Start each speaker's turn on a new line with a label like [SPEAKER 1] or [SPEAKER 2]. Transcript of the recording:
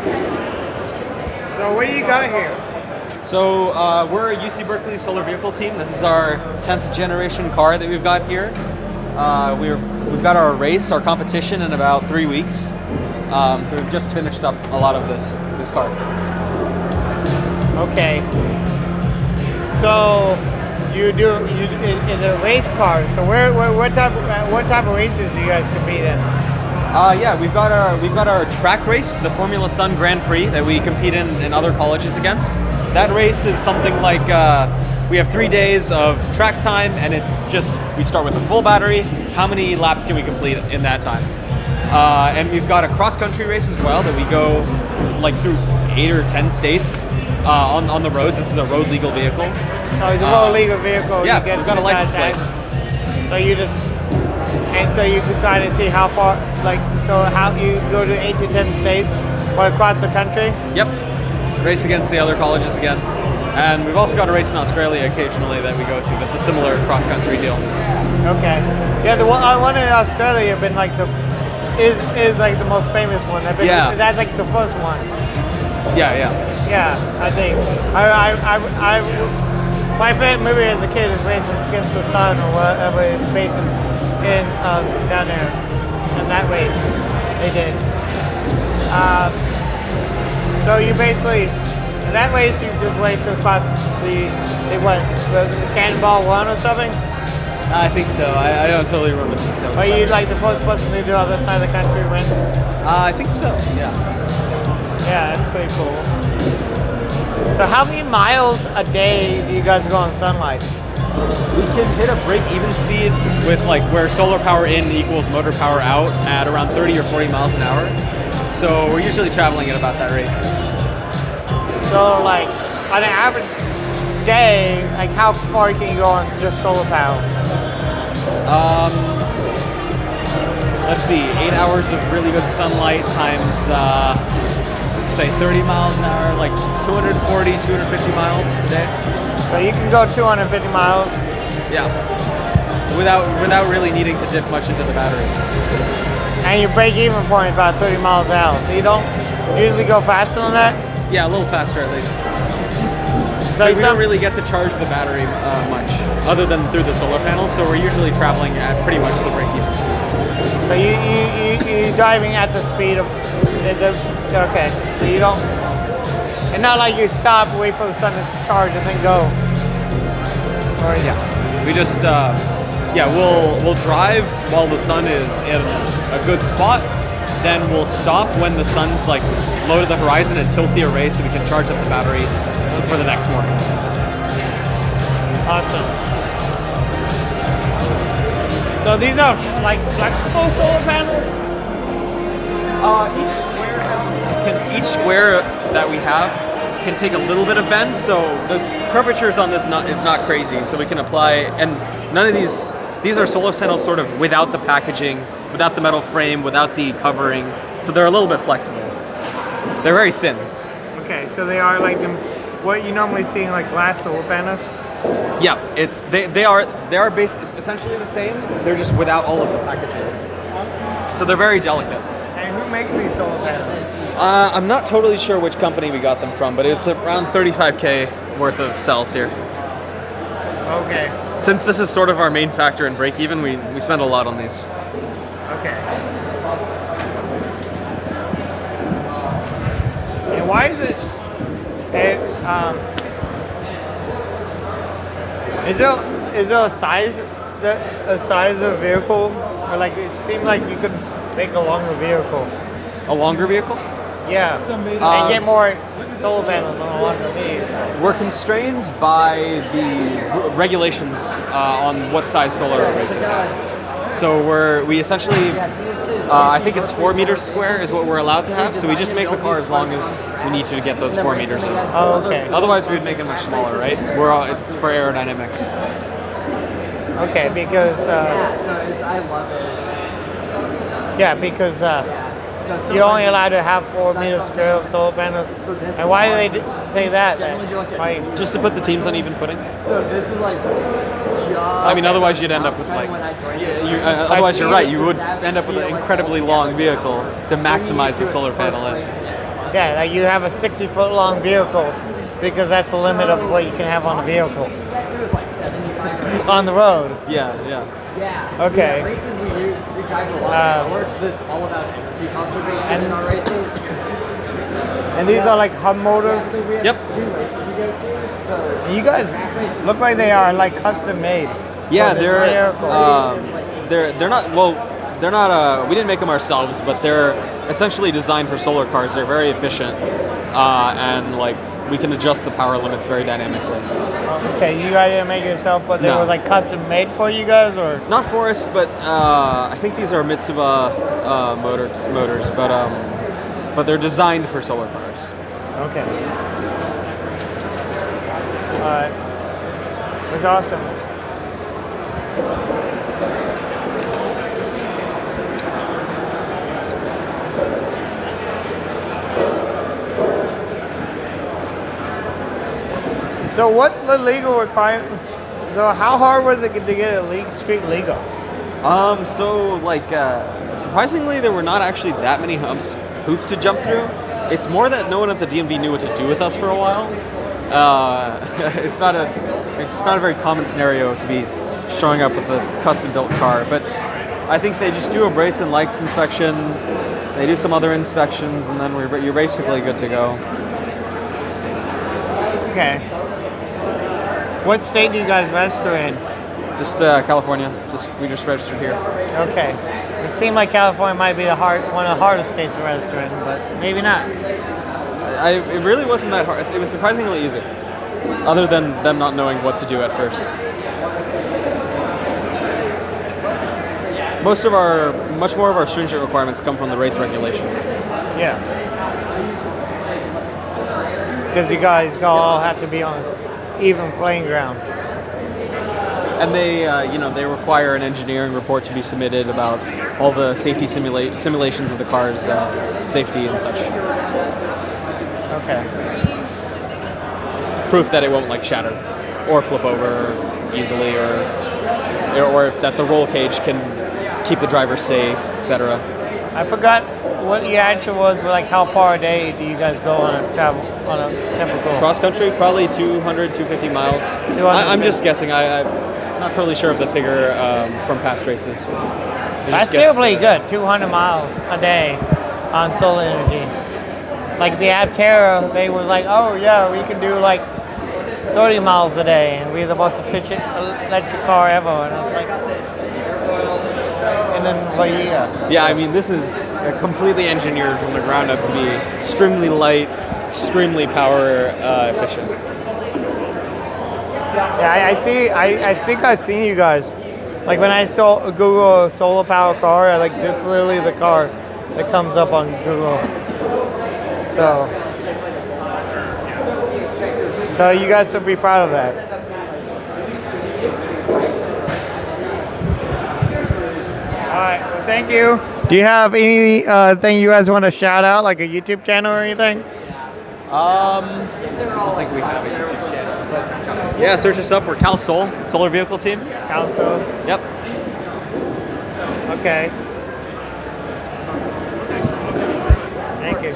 [SPEAKER 1] So what do you got here?
[SPEAKER 2] So we're a UC Berkeley solar vehicle team. This is our 10th generation car that we've got here. We've got our race, our competition in about 3 weeks. So we've just finished up a lot of this car.
[SPEAKER 1] Okay. So you in a race car. So what type of races do you guys compete in?
[SPEAKER 2] Yeah, we've got our track race, the Formula Sun Grand Prix, that we compete in other colleges against. That race is something like we have 3 days of track time, and it's just we start with a full battery. How many laps can we complete in that time? And we've got a cross-country race as well that we go like through 8 or 10 states on the roads. This is a road legal vehicle.
[SPEAKER 1] So it's a road legal vehicle.
[SPEAKER 2] Yeah,
[SPEAKER 1] you get
[SPEAKER 2] we've got a license plate.
[SPEAKER 1] So you just so you can try to see how far, how you go to 8 to 10 states or across the country.
[SPEAKER 2] Yep. Race against the other colleges again. And we've also got a race in Australia occasionally that we go to that's a similar cross-country deal.
[SPEAKER 1] Okay. Yeah, the one in Australia been like is like the most famous one.
[SPEAKER 2] Yeah.
[SPEAKER 1] That's like the first one.
[SPEAKER 2] Yeah.
[SPEAKER 1] Yeah, I think. My favorite movie as a kid is Race Against the Sun or whatever it's based in down there. In that race, they did. So you basically, in that race, you just race across the Cannonball Run or something?
[SPEAKER 2] I think so. I don't totally remember the details.
[SPEAKER 1] Are you like the first person to do the other side of the country wins?
[SPEAKER 2] I think so, yeah.
[SPEAKER 1] Yeah, that's pretty cool. So how many miles a day do you guys go on sunlight?
[SPEAKER 2] We can hit a break-even speed with like where solar power in equals motor power out at around 30 or 40 miles an hour. So we're usually traveling at about that rate.
[SPEAKER 1] So like on an average day, like how far can you go on just solar power?
[SPEAKER 2] Let's see, 8 hours of really good sunlight times, say 30 miles an hour, like 240, 250 miles a day.
[SPEAKER 1] So you can go 250 miles.
[SPEAKER 2] Yeah. Without really needing to dip much into the battery.
[SPEAKER 1] And your break-even point is about 30 miles an hour. So you don't usually go faster than that?
[SPEAKER 2] Yeah, a little faster at least.
[SPEAKER 1] So
[SPEAKER 2] we don't really get to charge the battery much, other than through the solar panels. So we're usually traveling at pretty much the break-even speed.
[SPEAKER 1] So you're driving at the speed of okay. So you don't. It's not like you stop, wait for the sun to charge, and then go. Or
[SPEAKER 2] yeah, we just we'll drive while the sun is in a good spot. Then we'll stop when the sun's like low to the horizon and tilt the array so we can charge up the battery for the next morning.
[SPEAKER 1] Awesome. So these are like flexible solar panels?
[SPEAKER 2] Each square that we have can take a little bit of bend, so the curvatures on this is not crazy, so we can apply, and none of these are solar panels sort of without the packaging, without the metal frame, without the covering, so they're a little bit flexible. They're very thin.
[SPEAKER 1] Okay, so they are like what you normally see in like glass solar panels?
[SPEAKER 2] Yeah, they are essentially the same. They're just without all of the packaging. So they're very delicate.
[SPEAKER 1] And who makes these solar panels?
[SPEAKER 2] I'm not totally sure which company we got them from, but it's around 35K worth of cells here.
[SPEAKER 1] Okay.
[SPEAKER 2] Since this is sort of our main factor in break even, we spend a lot on these.
[SPEAKER 1] Okay. And why is this? Is there a size of vehicle, or like it seemed like you could make a longer vehicle?
[SPEAKER 2] A longer vehicle?
[SPEAKER 1] Yeah. And get more solar panels on a longer vehicle.
[SPEAKER 2] We're constrained by the regulations on what size solar array we can have. So we essentially, I think it's 4 meters square is what we're allowed to have. So we just make the car as long as we need to get those 4 meters in.
[SPEAKER 1] Oh, okay.
[SPEAKER 2] Otherwise, we'd make it much smaller, right? It's for aerodynamics.
[SPEAKER 1] Okay, because
[SPEAKER 3] I love it.
[SPEAKER 1] yeah, because you're only allowed to have 4 meters square of solar panels. And why do they say that? Why?
[SPEAKER 2] Just to put the teams on even footing.
[SPEAKER 3] So this is like
[SPEAKER 2] I mean, otherwise you'd end up with like, otherwise you're right, you would end up with an incredibly long vehicle to maximize the solar panel in.
[SPEAKER 1] Yeah, like you have a 60-foot long vehicle because that's the limit of what you can have on a vehicle on the road.
[SPEAKER 2] Yeah, yeah.
[SPEAKER 3] Yeah.
[SPEAKER 1] Okay.
[SPEAKER 3] Yeah, races we drive a lot slower 'cause it's all about energy conservation in our races.
[SPEAKER 1] And these are like hub motors.
[SPEAKER 3] So we have
[SPEAKER 2] Yep.
[SPEAKER 3] 2 races we go to. So
[SPEAKER 1] You guys look like they are like custom made.
[SPEAKER 2] Yeah,
[SPEAKER 1] for this
[SPEAKER 2] they're
[SPEAKER 1] vehicle.
[SPEAKER 2] they're not well. They're not. We didn't make them ourselves, but they're essentially designed for solar cars. They're very efficient, and like we can adjust the power limits very dynamically.
[SPEAKER 1] Okay, you guys didn't make it yourself, but they
[SPEAKER 2] No.
[SPEAKER 1] were like custom made for you guys, or
[SPEAKER 2] Not for us, but I think these are Mitsuba motors, but they're designed for solar cars.
[SPEAKER 1] okay. All right, that's awesome. So what the legal requirement? So how hard was it to get a street legal?
[SPEAKER 2] So like surprisingly, there were not actually that many hoops to jump through. It's more that no one at the DMV knew what to do with us for a while. It's not a very common scenario to be showing up with a custom built car, but I think they just do a brakes and lights inspection. They do some other inspections, and then you're basically good to go.
[SPEAKER 1] Okay. What state do you guys register in?
[SPEAKER 2] Just California. We just registered here.
[SPEAKER 1] Okay. It seemed like California might be one of the hardest states to register in, but maybe not.
[SPEAKER 2] It really wasn't that hard. It was surprisingly easy, other than them not knowing what to do at first. Much more of our stringent requirements come from the race regulations.
[SPEAKER 1] Yeah. Because you guys all have to be on even playing ground.
[SPEAKER 2] And they require an engineering report to be submitted about all the safety simulations of the car's safety and such.
[SPEAKER 1] Okay.
[SPEAKER 2] Proof that it won't like shatter or flip over easily, or that the roll cage can keep the driver safe, etc. I
[SPEAKER 1] forgot what your answer was. Like, how far a day do you guys go on a typical
[SPEAKER 2] cross country? Probably 200, 250 miles. I'm just guessing. I'm not totally sure of the figure from past races.
[SPEAKER 1] That's still pretty good. 200 miles a day on solar energy. Like the Aptera, they was like, oh yeah, we can do like 30 miles a day, and we're the most efficient electric car ever. And I was like, and then, well, yeah.
[SPEAKER 2] Yeah, I mean, this is completely engineered from the ground up to be extremely light, extremely power efficient.
[SPEAKER 1] Yeah, I think I've seen you guys. Like when I saw Google a solar power car, like this is literally the car that comes up on Google. So you guys should be proud of that. All right, well, thank you. Do you have any thing you guys want to shout out, like a YouTube channel or anything?
[SPEAKER 2] I don't think we have a YouTube channel. Yeah, search us up. We're CalSol, Solar Vehicle Team.
[SPEAKER 1] CalSol.
[SPEAKER 2] Yep.
[SPEAKER 1] Okay. Thank you.